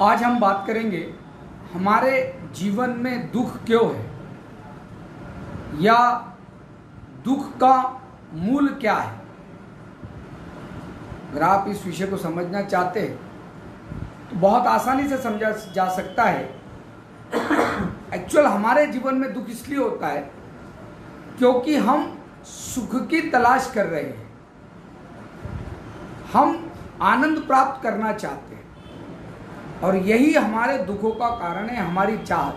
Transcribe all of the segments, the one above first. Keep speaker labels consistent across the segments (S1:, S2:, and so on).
S1: आज हम बात करेंगे हमारे जीवन में दुख क्यों है या दुख का मूल क्या है। अगर आप इस विषय को समझना चाहते हैं तो बहुत आसानी से समझा जा सकता है। एक्चुअल हमारे जीवन में दुख इसलिए होता है क्योंकि हम सुख की तलाश कर रहे हैं, हम आनंद प्राप्त करना चाहते हैं और यही हमारे दुखों का कारण है, हमारी चाहत।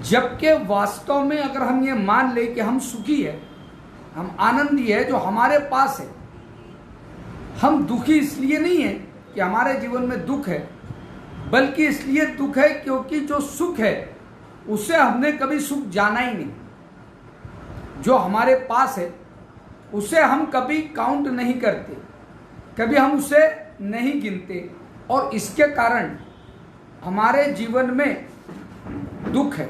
S1: जबकि वास्तव में अगर हम ये मान ले कि हम सुखी है, हम आनंदी है, जो हमारे पास है, हम दुखी इसलिए नहीं है कि हमारे जीवन में दुख है, बल्कि इसलिए दुख है क्योंकि जो सुख है उससे हमने कभी सुख जाना ही नहीं। जो हमारे पास है उसे हम कभी काउंट नहीं करते, कभी हम उसे नहीं गिनते और इसके कारण हमारे जीवन में दुख है।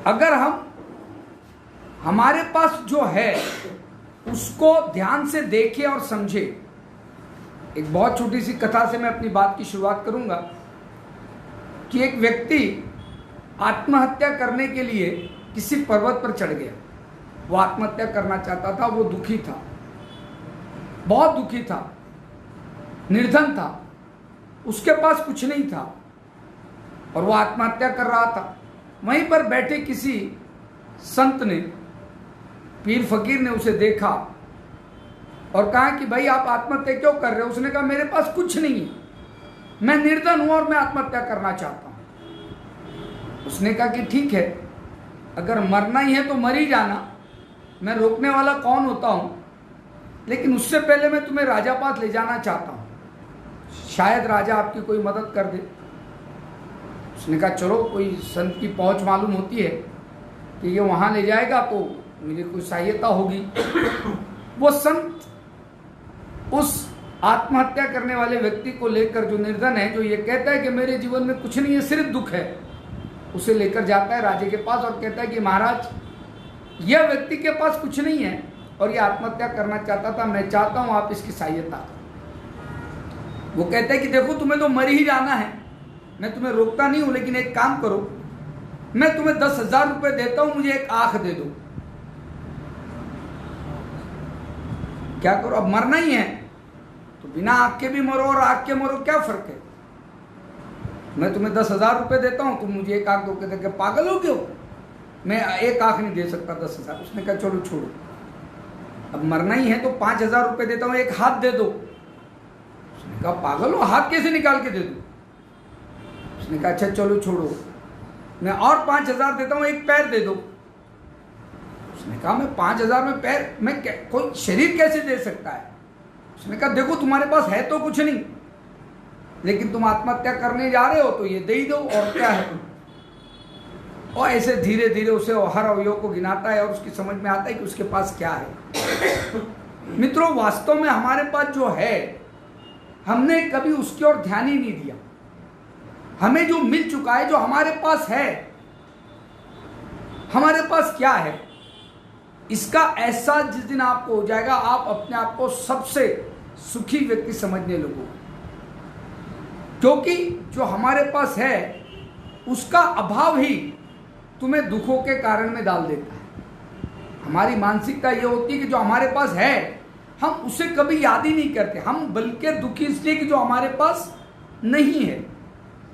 S1: अगर हम हमारे पास जो है उसको ध्यान से देखें और समझें। एक बहुत छोटी सी कथा से मैं अपनी बात की शुरुआत करूंगा कि एक व्यक्ति आत्महत्या करने के लिए किसी पर्वत पर चढ़ गया। वो आत्महत्या करना चाहता था, वो दुखी था, बहुत दुखी था, निर्धन था, उसके पास कुछ नहीं था और वो आत्महत्या कर रहा था। वहीं पर बैठे किसी संत ने, पीर फकीर ने उसे देखा और कहा कि भाई आप आत्महत्या क्यों कर रहे हो। उसने कहा मेरे पास कुछ नहीं है, मैं निर्धन हूं और मैं आत्महत्या करना चाहता हूं। उसने कहा कि ठीक है, अगर मरना ही है तो मर ही जाना, मैं रोकने वाला कौन होता हूं, लेकिन उससे पहले मैं तुम्हें राजा पास ले जाना चाहता हूं, शायद राजा आपकी कोई मदद कर दे। उसने कहा चलो, कोई संत की पहुंच मालूम होती है कि ये वहां ले जाएगा तो मेरी कोई सहायता होगी। वो संत उस आत्महत्या करने वाले व्यक्ति को लेकर, जो निर्धन है, जो ये कहता है कि मेरे जीवन में कुछ नहीं है, सिर्फ दुख है, उसे लेकर जाता है राजे के पास और कहता है कि महाराज, यह व्यक्ति के पास कुछ नहीं है और ये आत्महत्या करना चाहता था, मैं चाहता हूं आप इसकी सहायता। वो कहता है कि देखो तुम्हें तो मर ही जाना है, मैं तुम्हें रोकता नहीं हूं, लेकिन एक काम करो, मैं तुम्हें 10,000 रुपए देता हूं, मुझे एक आंख दे दो। क्या करो, अब मरना ही है तो बिना आंख के भी मरो और आंख के मरो, क्या फर्क है। मैं तुम्हें 10,000 रुपए देता हूं, तुम मुझे एक आंख दो। कहते पागल हो क्यों, मैं एक आंख नहीं दे सकता 10,000। उसने कहा चलो छोड़ो, अब मरना ही है तो 5,000 रुपए देता हूं, एक हाथ दे दो। उसने कहा पागल हो, हाथ कैसे निकाल के दे दो। उसने कहा अच्छा चलो छोड़ो, मैं और 5,000 देता हूं, एक पैर दे दो। उसने कहा मैं 5,000 में पैर, मैं कोई शरीर कैसे दे सकता है। उसने कहा देखो तुम्हारे पास है तो कुछ नहीं, लेकिन तुम आत्महत्या करने जा रहे हो तो ये दे ही दो, और क्या है। और ऐसे धीरे धीरे उसे हर अवयव को गिनाता है और उसकी समझ में आता है कि उसके पास क्या है। मित्रों, वास्तव में हमारे पास जो है, हमने कभी उसकी ओर ध्यान ही नहीं दिया। हमें जो मिल चुका है, जो हमारे पास है, हमारे पास क्या है, इसका एहसास जिस दिन आपको हो जाएगा, आप अपने आप को सबसे सुखी व्यक्ति समझने लगोगे। क्योंकि जो हमारे पास है उसका अभाव ही तुम्हें दुखों के कारण में डाल देता है। हमारी मानसिकता ये होती है कि जो हमारे पास है हम उसे कभी याद ही नहीं करते, हम बल्कि दुखी इसलिए कि जो हमारे पास नहीं है,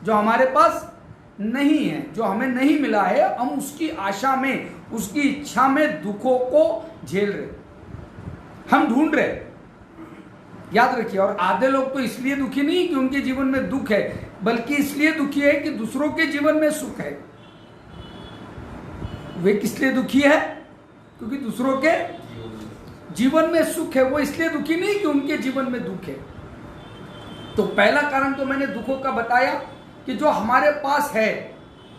S1: जो हमारे पास नहीं है, जो हमें नहीं मिला है, हम उसकी आशा में, उसकी इच्छा में दुखों को झेल रहे, हम ढूंढ रहे। याद रखिए, और आधे लोग तो इसलिए दुखी नहीं कि उनके जीवन में दुख है, बल्कि इसलिए दुखी है कि दूसरों के जीवन में सुख है। वे किस लिए दुखी है? क्योंकि दूसरों के जीवन में सुख है। वो इसलिए दुखी नहीं कि उनके जीवन में दुख है। तो पहला कारण तो मैंने दुखों का बताया कि जो हमारे पास है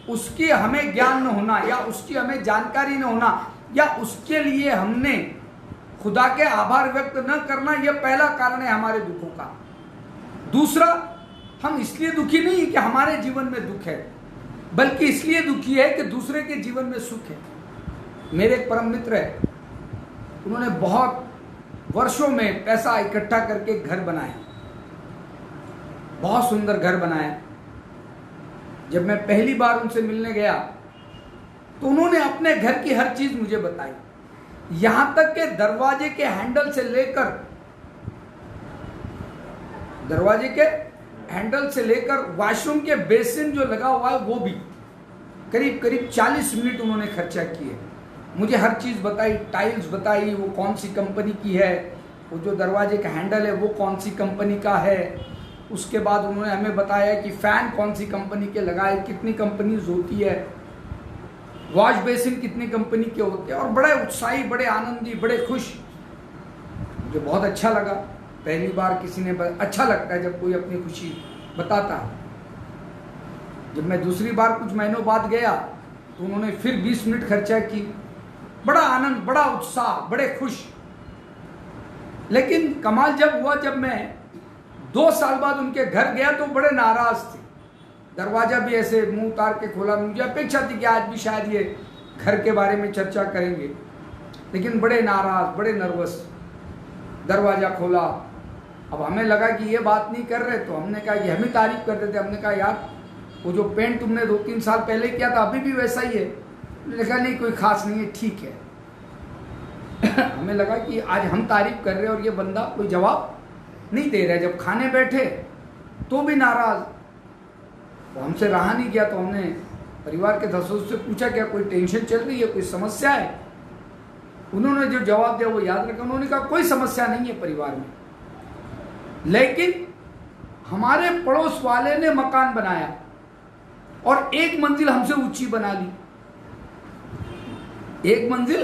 S1: उसकी हमें ज्ञान न होना, या उसकी हमें जानकारी न होना, या उसके लिए हमने खुदा के आभार व्यक्त न करना, यह पहला कारण है हमारे दुखों का। दूसरा, हम इसलिए दुखी नहीं कि हमारे जीवन में दुख है, बल्कि इसलिए दुखी है कि दूसरे के जीवन में सुख है। मेरे एक परम मित्र है, उन्होंने बहुत वर्षों में पैसा इकट्ठा करके घर बनाया बहुत सुंदर घर बनाया। जब मैं पहली बार उनसे मिलने गया तो उन्होंने अपने घर की हर चीज मुझे बताई, यहां तक के दरवाजे के हैंडल से लेकर वॉशरूम के बेसिन जो लगा हुआ है वो भी करीब करीब 40 मिनट उन्होंने खर्चा किए। मुझे हर चीज बताई, टाइल्स बताई वो कौन सी कंपनी की है, वो जो दरवाजे का हैंडल है वो कौन सी कंपनी का है। उसके बाद उन्होंने हमें बताया कि फैन कौन सी कंपनी के लगाए, कितनी कंपनीज होती है, वॉश बेसिन कितनी कंपनी के होते हैं, और बड़े उत्साही, बड़े आनंदी, बड़े खुश। मुझे बहुत अच्छा लगा। पहली बार किसी ने अच्छा लगता है जब कोई अपनी खुशी बताता है। जब मैं दूसरी बार कुछ महीनों बाद गया तो उन्होंने फिर 20 मिनट खर्चा की। बड़ा आनंद, बड़ा उत्साह, बड़े खुश। लेकिन कमाल जब हुआ, जब मैं 2 साल बाद उनके घर गया तो बड़े नाराज थे। दरवाजा भी ऐसे मुंह उतार के खोला। मुझे अपेक्षा थी कि आज भी शायद ये घर के बारे में चर्चा करेंगे, लेकिन बड़े नाराज, बड़े नर्वस। दरवाजा खोला, अब हमें लगा कि ये बात नहीं कर रहे, तो हमने कहा कि हम ही तारीफ कर रहे थे। हमने कहा यार वो जो पेंट तुमने 2-3 साल पहले किया था अभी भी वैसा ही है। लिखा नहीं, कोई खास नहीं है, ठीक है। हमें लगा कि आज हम तारीफ कर रहे हैं और ये बंदा कोई जवाब नहीं दे रहा है। जब खाने बैठे तो भी नाराज। तो हमसे रहा नहीं गया, तो हमने परिवार के सदस्यों से पूछा क्या कोई टेंशन चल रही है, कोई समस्या है। उन्होंने जो जवाब दिया वो याद रखा। उन्होंने कहा कोई समस्या नहीं है परिवार में, लेकिन हमारे पड़ोस वाले ने मकान बनाया और 1 मंजिल हमसे ऊंची बना ली, 1 मंजिल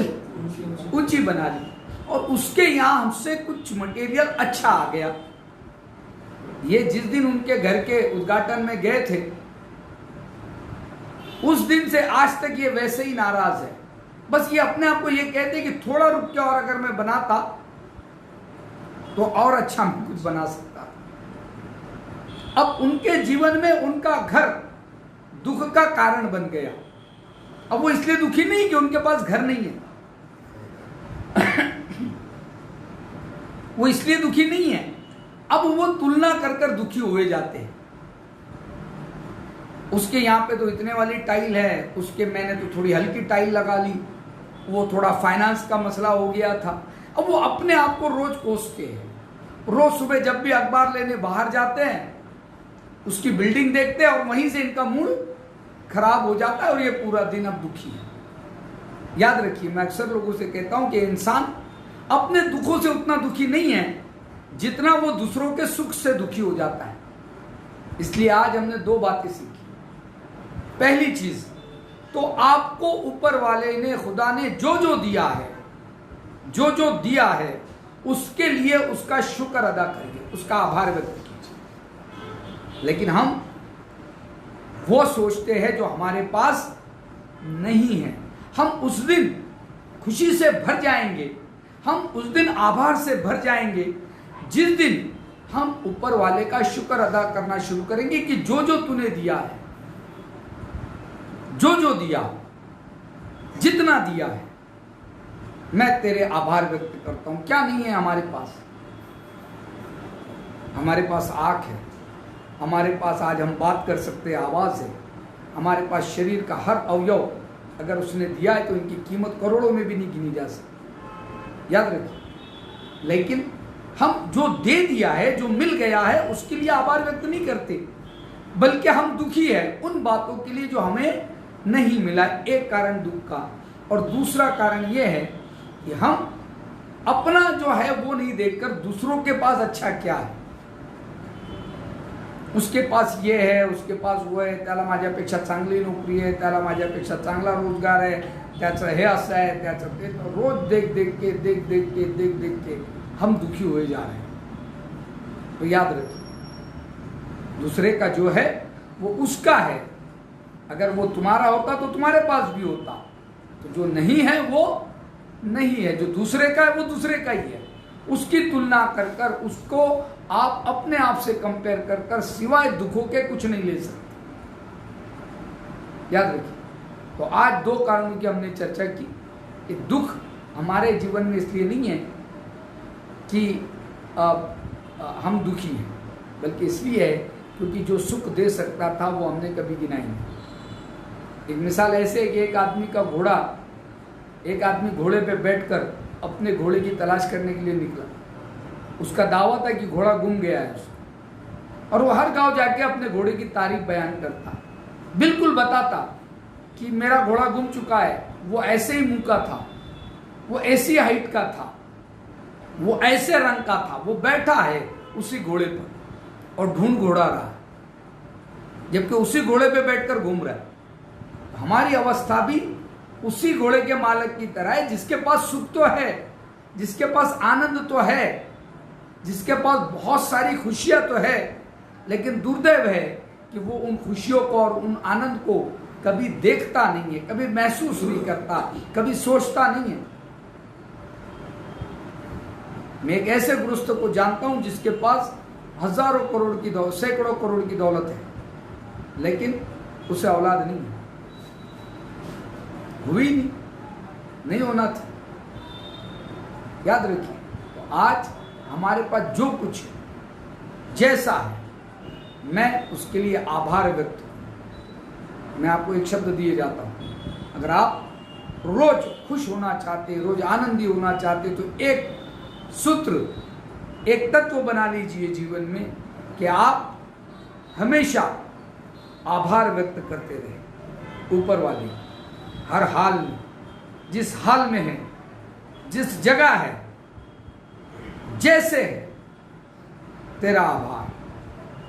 S1: ऊंची बना ली, और उसके यहां हमसे कुछ मटेरियल अच्छा आ गया। ये जिस दिन उनके घर के उद्घाटन में गए थे उस दिन से आज तक ये वैसे ही नाराज है। बस ये अपने आप को ये कहते कि थोड़ा रुक के और अगर मैं बनाता तो और अच्छा मैं कुछ बना सकता। अब उनके जीवन में उनका घर दुख का कारण बन गया। अब वो इसलिए दुखी नहीं कि उनके पास घर नहीं है, वो इसलिए दुखी नहीं है। अब वो तुलना कर कर दुखी हुए जाते हैं। उसके यहां पे तो इतने वाली टाइल है, उसके मैंने तो थोड़ी हल्की टाइल लगा ली, वो थोड़ा फाइनेंस का मसला हो गया था। अब वो अपने आप को रोज कोसते हैं। रोज सुबह जब भी अखबार लेने बाहर जाते हैं उसकी बिल्डिंग देखते हैं और वहीं से इनका मूड खराब हो जाता है और ये पूरा दिन अब दुखी है। याद रखिए, मैं अक्सर लोगों से कहता हूं कि इंसान अपने दुखों से उतना दुखी नहीं है जितना वो दूसरों के सुख से दुखी हो जाता है। इसलिए आज हमने 2 बातें सीखी। पहली चीज तो आपको ऊपर वाले ने, खुदा ने जो जो दिया है, जो जो दिया है उसके लिए उसका शुक्र अदा करिए, उसका आभार व्यक्त कीजिए। लेकिन हम वो सोचते हैं जो हमारे पास नहीं है। हम उस दिन खुशी से भर जाएंगे, हम उस दिन आभार से भर जाएंगे जिस दिन हम ऊपर वाले का शुक्र अदा करना शुरू करेंगे कि जो जो तूने दिया है, जो जो दिया, जितना दिया है, मैं तेरे आभार व्यक्त करता हूं। क्या नहीं है हमारे पास? हमारे पास आंख है, हमारे पास आज हम बात कर सकते हैं, आवाज है, हमारे पास शरीर का हर अवयव अगर उसने दिया है तो इनकी कीमत करोड़ों में भी नहीं गिनी जा सकती। याद रखिए। लेकिन हम जो दे दिया है, जो मिल गया है, उसके लिए आभार व्यक्त नहीं करते, बल्कि हम दुखी है उन बातों के लिए जो हमें नहीं मिला। एक कारण दुख का, और दूसरा कारण यह है कि हम अपना जो है वो नहीं देखकर दूसरों के पास अच्छा क्या है, उसके पास ये है, उसके पास वो आहे, त्याला माझ्यापेक्षा चांगली नोकरी आहे, त्याला माझ्यापेक्षा चांगला रोजगार आहे, त्याचं हे असं आहे, त्याचं ते, रोज देख देख के हम दुखी हुए जा रहे हैं। तो याद रखिए, दूसरे का जो है वो उसका है। अगर वो तुम्हारा होता तो तुम्हारे पास भी होता। तो जो नहीं है वो नहीं है, जो दूसरे का है वो दूसरे का ही है। उसकी तुलना कर कर, उसको आप अपने आप से कंपेयर कर कर सिवाय दुखों के कुछ नहीं ले सकते। याद रखिए। तो आज 2 कारणों की हमने चर्चा की कि दुख हमारे जीवन में इसलिए नहीं है कि हम दुखी हैं, बल्कि इसलिए है क्योंकि जो सुख दे सकता था वो हमने कभी गिना ही नहीं। एक मिसाल ऐसे है कि एक आदमी घोड़े पे बैठकर अपने घोड़े की तलाश करने के लिए निकला। उसका दावा था कि घोड़ा गुम गया है उसका, और वो हर गांव जाके अपने घोड़े की तारीफ बयान करता, बिल्कुल बताता कि मेरा घोड़ा गुम चुका है, वो ऐसे ही मुंह का था, वो ऐसी हाइट का था, वो ऐसे रंग का था, वो बैठा है उसी घोड़े पर और ढूंढ घोड़ा रहा, जबकि उसी घोड़े पे बैठकर घूम रहा है। हमारी अवस्था भी उसी घोड़े के मालिक की तरह है, जिसके पास सुख तो है, जिसके पास आनंद तो है, जिसके पास बहुत सारी खुशियां तो है, लेकिन दुर्दैव है कि वो उन खुशियों को और उन आनंद को कभी देखता नहीं है, कभी महसूस नहीं करता, कभी सोचता नहीं है। मैं एक ऐसे गृहस्थ को जानता हूं जिसके पास हजारों करोड़ की दौलत, सैकड़ों करोड़ की दौलत है, लेकिन उसे औलाद नहीं है, हुई नहीं होना था। याद रखिए, तो आज हमारे पास जो कुछ है, जैसा है, मैं उसके लिए आभार व्यक्त करूं। मैं आपको एक शब्द दिए जाता हूं, अगर आप रोज खुश होना चाहते, रोज आनंदी होना चाहते, तो एक सूत्र, एक तत्व बना लीजिए जीवन में कि आप हमेशा आभार व्यक्त करते रहे ऊपर वाले, हर हाल में, जिस हाल में है, जिस जगह है, जैसे है, तेरा आभार,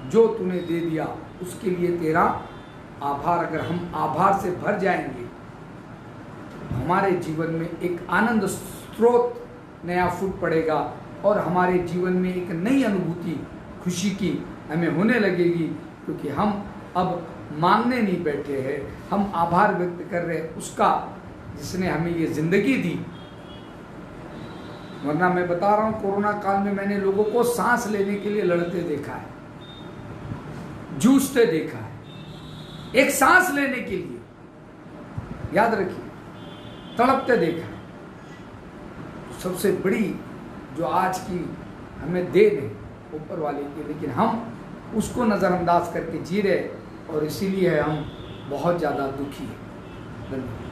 S1: जो तूने दे दिया उसके लिए तेरा आभार। अगर हम आभार से भर जाएंगे तो हमारे जीवन में एक आनंद स्रोत नया फूट पड़ेगा और हमारे जीवन में एक नई अनुभूति खुशी की हमें होने लगेगी, क्योंकि हम अब मांगने नहीं बैठे हैं, हम आभार व्यक्त कर रहे हैं उसका जिसने हमें ये जिंदगी दी। वरना मैं बता रहा हूं, कोरोना काल में मैंने लोगों को सांस लेने के लिए लड़ते देखा है, जूझते देखा है, एक सांस लेने के लिए, याद रखिए, तड़पते देखा है। सबसे बड़ी जो आज की हमें देन है ऊपर वाले की, लेकिन हम उसको नजरअंदाज करके जी रहे, और इसीलिए हम बहुत ज्यादा दुखी हैं। धन्यवाद।